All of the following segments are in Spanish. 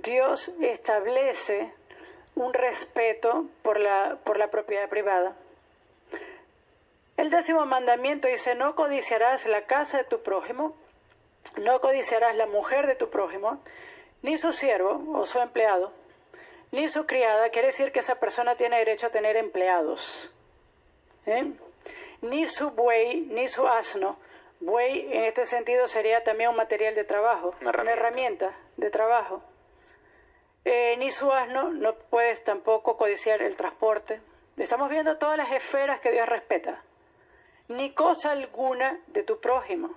Dios establece un respeto por la propiedad privada. El 10º mandamiento dice: no codiciarás la casa de tu prójimo, no codiciarás la mujer de tu prójimo, ni su siervo o su empleado, ni su criada. Quiere decir que esa persona tiene derecho a tener empleados. Ni su buey, ni su asno. Buey en este sentido sería también un material de trabajo, una herramienta de trabajo. Ni su asno, no puedes tampoco codiciar el transporte. Estamos viendo todas las esferas que Dios respeta. Ni cosa alguna de tu prójimo.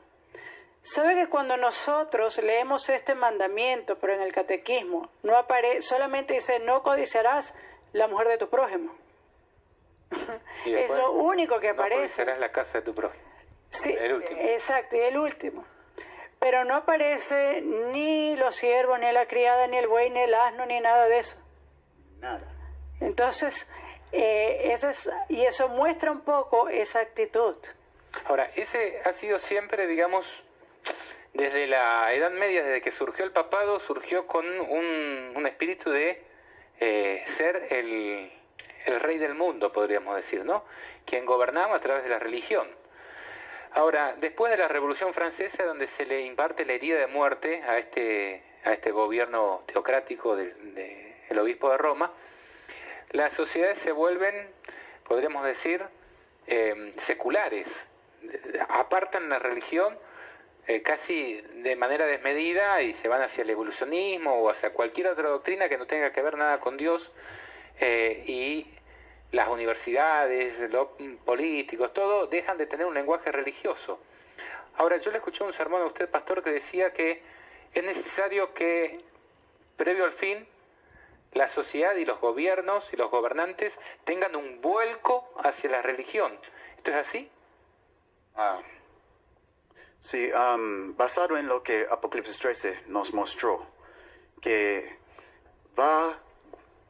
¿Sabe que cuando nosotros leemos este mandamiento, pero en el catequismo, no aparece, solamente dice: no codiciarás la mujer de tu prójimo? Es lo único que aparece. No codiciarás la casa de tu prójimo. Sí, el último. Exacto, y el último. Pero no aparece ni los siervos, ni la criada, ni el buey, ni el asno, ni nada de eso. Nada. Entonces, eso muestra un poco esa actitud. Ahora, ese ha sido siempre, digamos, desde la Edad Media, desde que surgió el papado, surgió con un espíritu de ser el rey del mundo, podríamos decir, ¿no? Quien gobernaba a través de la religión. Ahora, después de la Revolución Francesa, donde se le imparte la herida de muerte a este gobierno teocrático del obispo de Roma, las sociedades se vuelven, podríamos decir, seculares. Apartan la religión casi de manera desmedida y se van hacia el evolucionismo o hacia cualquier otra doctrina que no tenga que ver nada con Dios, y las universidades, los políticos, todo dejan de tener un lenguaje religioso. Ahora, yo le escuché un sermón a usted, pastor, que decía que es necesario que, previo al fin, la sociedad y los gobiernos y los gobernantes tengan un vuelco hacia la religión. ¿Esto es así? Sí, basado en lo que Apocalipsis 13 nos mostró, que va a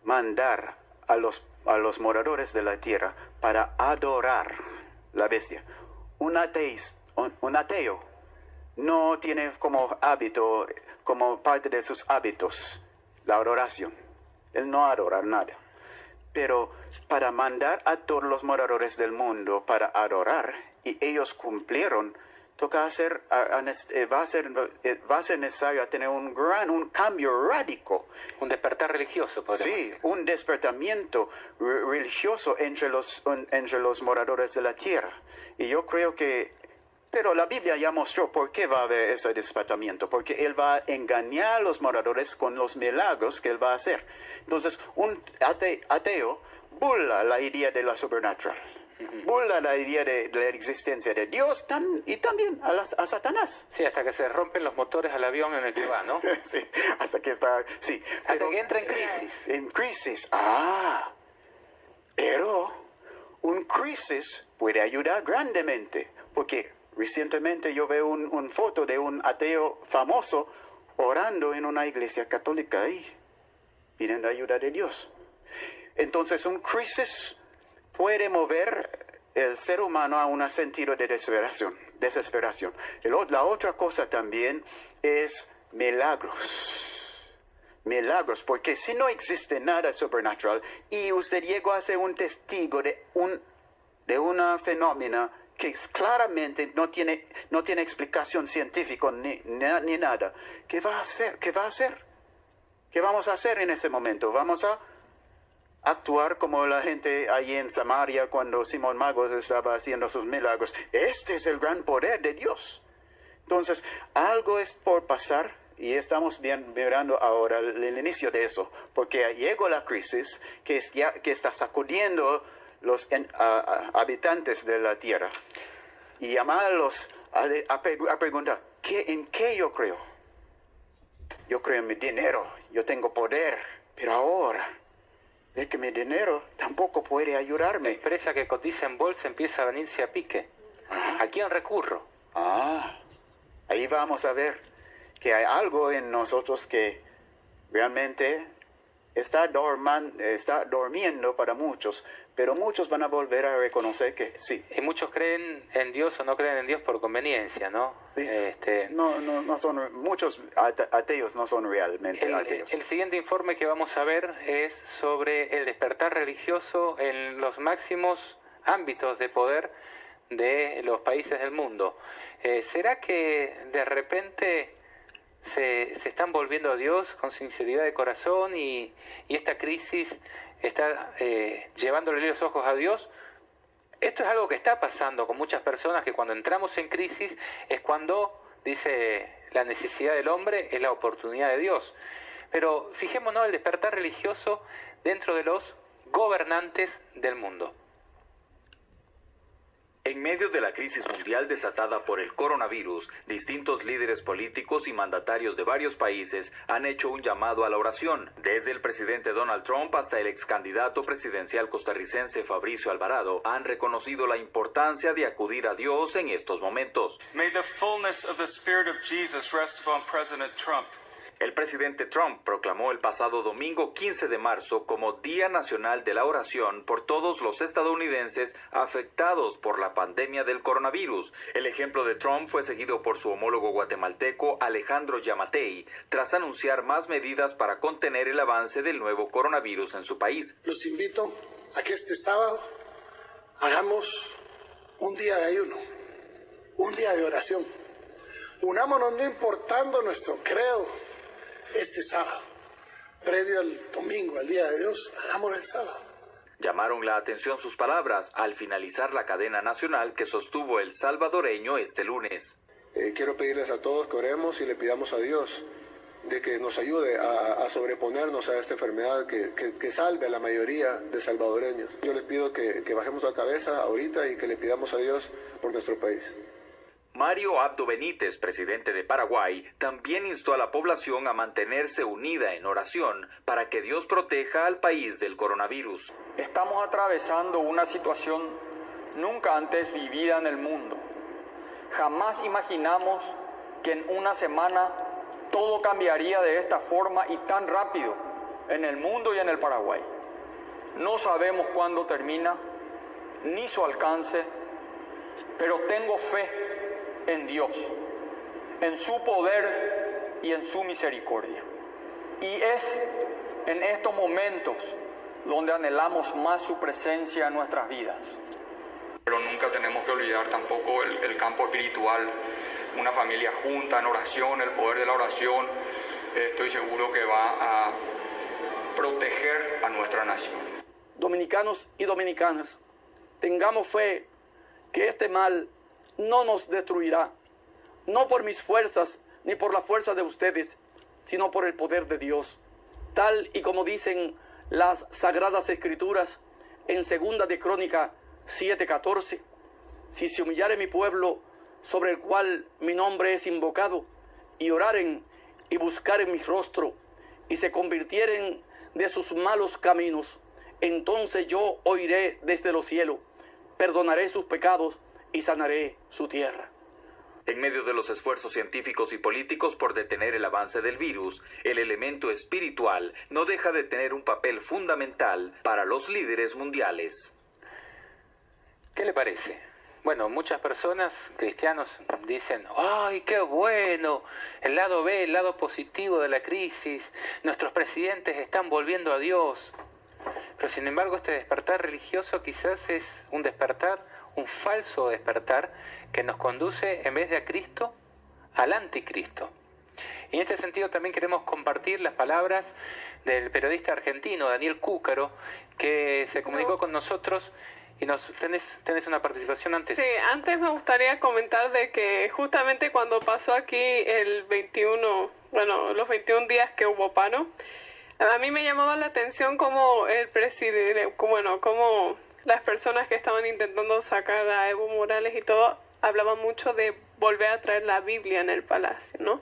mandar a los moradores de la tierra para adorar la bestia. Un ateo no tiene como hábito, como parte de sus hábitos, la adoración. Él no adora nada. Pero para mandar a todos los moradores del mundo para adorar, y ellos cumplieron, va a ser necesario tener un cambio radical. Un despertar religioso, podríamos decir. Un despertamiento religioso entre los moradores de la tierra. Y yo creo que, pero la Biblia ya mostró por qué va a haber ese despertamiento, porque Él va a engañar a los moradores con los milagros que Él va a hacer. Entonces, un ateo burla la idea de la sobrenatural. Burla la idea de la existencia de Dios y también a Satanás. Sí, hasta que se rompen los motores al avión en el que va, ¿no? Sí, hasta que está... Sí, hasta que entra en crisis. En crisis. Pero un crisis puede ayudar grandemente, porque recientemente yo veo una foto de un ateo famoso orando en una iglesia católica ahí, pidiendo ayuda de Dios. Entonces, un crisis puede mover el ser humano a un sentido de desesperación. La otra cosa también es milagros. Milagros, porque si no existe nada sobrenatural y usted llegó a ser un testigo de una fenómeno que claramente no tiene explicación científica ni nada, ¿qué va a hacer? ¿Qué vamos a hacer en ese momento? Vamos a actuar como la gente allí en Samaria cuando Simón Mago estaba haciendo sus milagros. Este es el gran poder de Dios. Entonces, algo es por pasar y estamos mirando ahora el inicio de eso, porque llegó la crisis que está sacudiendo los habitantes de la tierra y llamarlos a preguntar, ¿en qué yo creo? Yo creo en mi dinero, yo tengo poder, pero ahora es que mi dinero tampoco puede ayudarme. La empresa que cotiza en bolsa empieza a venirse a pique. ¿A quién recurro? Ahí vamos a ver que hay algo en nosotros que realmente está durmiendo para muchos, pero muchos van a volver a reconocer que sí. Y muchos creen en Dios o no creen en Dios por conveniencia, ¿no? Sí. No son, muchos ateos no son realmente ateos. El siguiente informe que vamos a ver es sobre el despertar religioso en los máximos ámbitos de poder de los países del mundo. ¿Será que de repente se están volviendo a Dios con sinceridad de corazón y esta crisis está llevándole los ojos a Dios? Esto es algo que está pasando con muchas personas, que cuando entramos en crisis es cuando, dice, la necesidad del hombre es la oportunidad de Dios. Pero fijémonos el despertar religioso dentro de los gobernantes del mundo. En medio de la crisis mundial desatada por el coronavirus, distintos líderes políticos y mandatarios de varios países han hecho un llamado a la oración. Desde el presidente Donald Trump hasta el ex candidato presidencial costarricense Fabricio Alvarado han reconocido la importancia de acudir a Dios en estos momentos. May the fullness of the Spirit of Jesus rest upon President Trump. El presidente Trump proclamó el pasado domingo 15 de marzo como Día Nacional de la Oración por todos los estadounidenses afectados por la pandemia del coronavirus. El ejemplo de Trump fue seguido por su homólogo guatemalteco Alejandro Yamatei, tras anunciar más medidas para contener el avance del nuevo coronavirus en su país. Los invito a que este sábado hagamos un día de ayuno, un día de oración. Unámonos no importando nuestro credo. Este sábado, previo al domingo, al Día de Dios, hagámoslo el sábado. Llamaron la atención sus palabras al finalizar la cadena nacional que sostuvo el salvadoreño este lunes. Quiero pedirles a todos que oremos y le pidamos a Dios de que nos ayude a sobreponernos a esta enfermedad que salve a la mayoría de salvadoreños. Yo les pido que bajemos la cabeza ahorita y que le pidamos a Dios por nuestro país. Mario Abdo Benítez, presidente de Paraguay, también instó a la población a mantenerse unida en oración para que Dios proteja al país del coronavirus. Estamos atravesando una situación nunca antes vivida en el mundo. Jamás imaginamos que en una semana todo cambiaría de esta forma y tan rápido en el mundo y en el Paraguay. No sabemos cuándo termina, ni su alcance, pero tengo fe en Dios, en su poder y en su misericordia. Y es en estos momentos donde anhelamos más su presencia en nuestras vidas. Pero nunca tenemos que olvidar tampoco el campo espiritual, una familia junta en oración, el poder de la oración, estoy seguro que va a proteger a nuestra nación. Dominicanos y dominicanas, tengamos fe que este mal no nos destruirá, no por mis fuerzas ni por la fuerza de ustedes, sino por el poder de Dios. Tal y como dicen las Sagradas Escrituras en 2 de Crónica 7:14, si se humillare mi pueblo, sobre el cual mi nombre es invocado, y oraren y buscaren mi rostro, y se convirtieren de sus malos caminos, entonces yo oiré desde los cielos, perdonaré sus pecados y sanaré su tierra. En medio de los esfuerzos científicos y políticos por detener el avance del virus, el elemento espiritual no deja de tener un papel fundamental para los líderes mundiales. ¿Qué le parece? Bueno, muchas personas, cristianos, dicen, ¡ay, qué bueno! El lado B, el lado positivo de la crisis, nuestros presidentes están volviendo a Dios. Pero sin embargo, este despertar religioso quizás es un despertar, un falso despertar que nos conduce, en vez de a Cristo, al anticristo. Y en este sentido también queremos compartir las palabras del periodista argentino Daniel Cúcaro, que se comunicó con nosotros y tenés una participación antes. Sí, antes me gustaría comentar de que justamente cuando pasó aquí el 21, los 21 días que hubo paro, a mí me llamaba la atención como el presidente, como las personas que estaban intentando sacar a Evo Morales y todo, hablaban mucho de volver a traer la Biblia en el palacio, ¿no?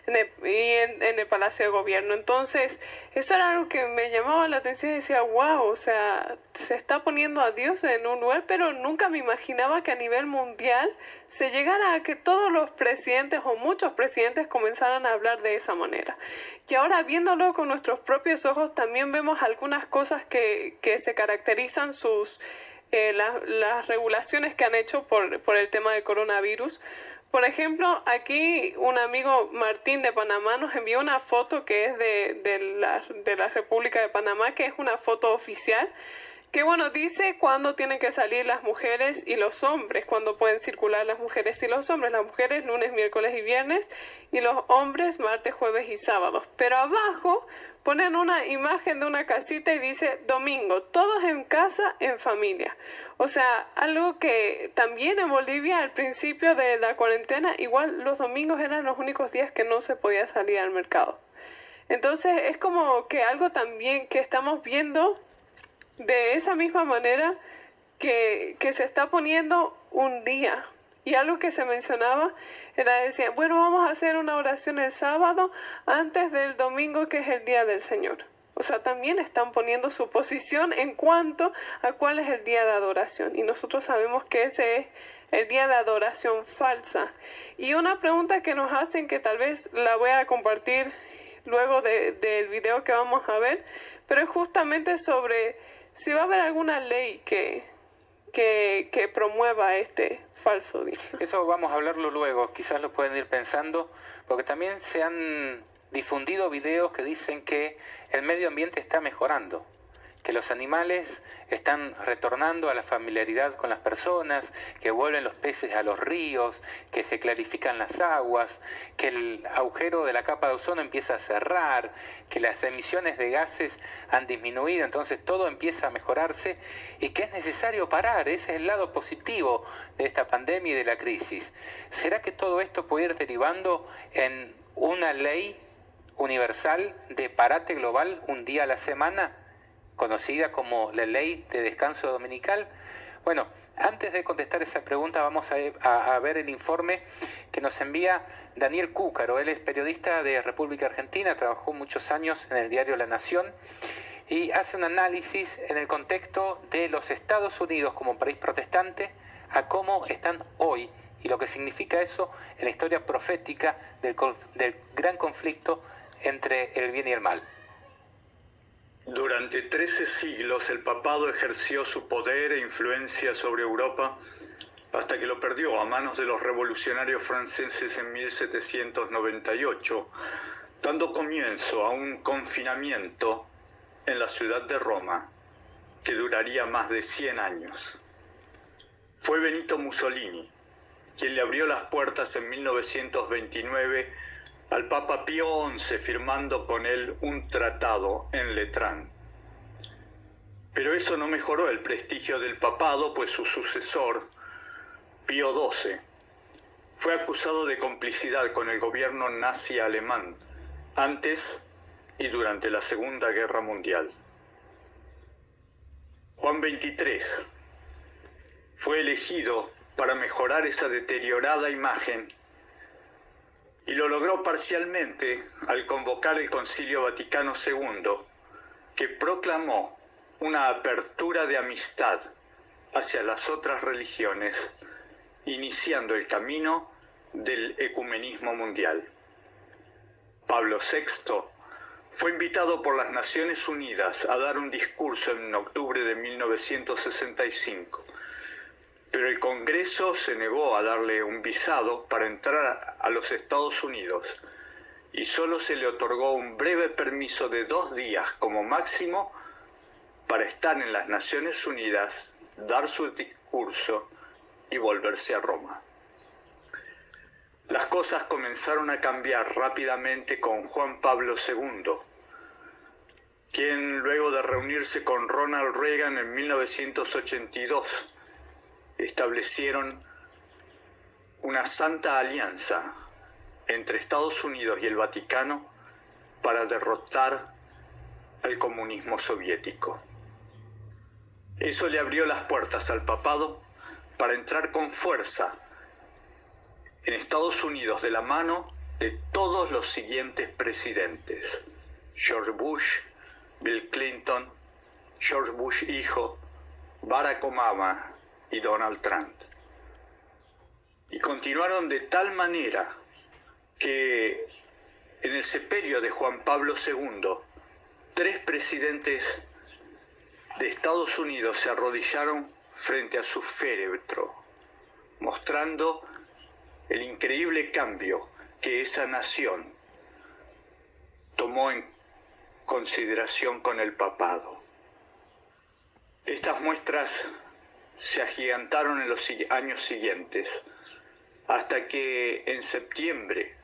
en el Palacio de Gobierno. Entonces, eso era algo que me llamaba la atención y decía, wow, o sea, se está poniendo a Dios en un lugar, pero nunca me imaginaba que a nivel mundial se llegara a que todos los presidentes o muchos presidentes comenzaran a hablar de esa manera. Y ahora, viéndolo con nuestros propios ojos, también vemos algunas cosas que se caracterizan las regulaciones que han hecho por el tema del coronavirus. Por ejemplo, aquí un amigo, Martín de Panamá, nos envió una foto que es de la República de Panamá, que es una foto oficial, que bueno, dice cuándo tienen que salir las mujeres y los hombres, cuándo pueden circular las mujeres y los hombres. Las mujeres lunes, miércoles y viernes, y los hombres martes, jueves y sábados. Pero abajo ponen una imagen de una casita y dice domingo, todos en casa, en familia. O sea, algo que también en Bolivia al principio de la cuarentena, igual los domingos eran los únicos días que no se podía salir al mercado. Entonces es como que algo también que estamos viendo de esa misma manera que se está poniendo un día. Y algo que se mencionaba era decir, bueno, vamos a hacer una oración el sábado antes del domingo, que es el día del Señor. O sea, también están poniendo su posición en cuanto a cuál es el día de adoración. Y nosotros sabemos que ese es el día de adoración falsa. Y una pregunta que nos hacen, que tal vez la voy a compartir luego del video que vamos a ver, pero es justamente sobre si va a haber alguna ley que promueva este falso día. Eso vamos a hablarlo luego, quizás lo pueden ir pensando, porque también se han difundido videos que dicen que el medio ambiente está mejorando, que los animales están retornando a la familiaridad con las personas, que vuelven los peces a los ríos, que se clarifican las aguas, que el agujero de la capa de ozono empieza a cerrar, que las emisiones de gases han disminuido, entonces todo empieza a mejorarse y que es necesario parar. Ese es el lado positivo de esta pandemia y de la crisis. ¿Será que todo esto puede ir derivando en una ley universal de parate global un día a la semana, conocida como la ley de descanso dominical? Bueno, antes de contestar esa pregunta vamos a ver el informe que nos envía Daniel Cúcaro. Él es periodista de República Argentina, trabajó muchos años en el diario La Nación y hace un análisis en el contexto de los Estados Unidos como país protestante a cómo están hoy y lo que significa eso en la historia profética del gran conflicto entre el bien y el mal. Durante 13 siglos el papado ejerció su poder e influencia sobre Europa hasta que lo perdió a manos de los revolucionarios franceses en 1798, dando comienzo a un confinamiento en la ciudad de Roma que duraría más de 100 años. Fue Benito Mussolini quien le abrió las puertas en 1929 al Papa Pío XI, firmando con él un tratado en Letrán. Pero eso no mejoró el prestigio del papado, pues su sucesor, Pío XII, fue acusado de complicidad con el gobierno nazi alemán antes y durante la Segunda Guerra Mundial. Juan XXIII fue elegido para mejorar esa deteriorada imagen y lo logró parcialmente al convocar el Concilio Vaticano II, que proclamó una apertura de amistad hacia las otras religiones, iniciando el camino del ecumenismo mundial. Pablo VI fue invitado por las Naciones Unidas a dar un discurso en octubre de 1965, pero el Congreso se negó a darle un visado para entrar a los Estados Unidos y solo se le otorgó un breve permiso de 2 días como máximo para estar en las Naciones Unidas, dar su discurso y volverse a Roma. Las cosas comenzaron a cambiar rápidamente con Juan Pablo II, quien luego de reunirse con Ronald Reagan en 1982, establecieron una santa alianza entre Estados Unidos y el Vaticano para derrotar al comunismo soviético. Eso le abrió las puertas al papado para entrar con fuerza en Estados Unidos de la mano de todos los siguientes presidentes: George Bush, Bill Clinton, George Bush hijo, Barack Obama y Donald Trump. Y continuaron de tal manera que en el sepelio de Juan Pablo II, 3 presidentes de Estados Unidos se arrodillaron frente a su féretro, mostrando el increíble cambio que esa nación tomó en consideración con el papado. Estas muestras se agigantaron en los años siguientes, hasta que en septiembre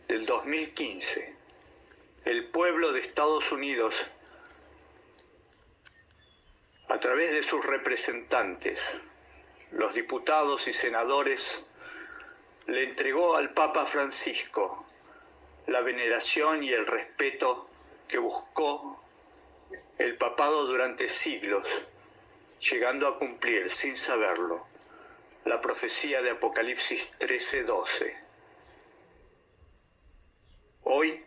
del 2015 el pueblo de Estados Unidos, a través de sus representantes, los diputados y senadores, le entregó al Papa Francisco la veneración y el respeto que buscó el papado durante siglos, llegando a cumplir, sin saberlo, la profecía de Apocalipsis 13:12. Hoy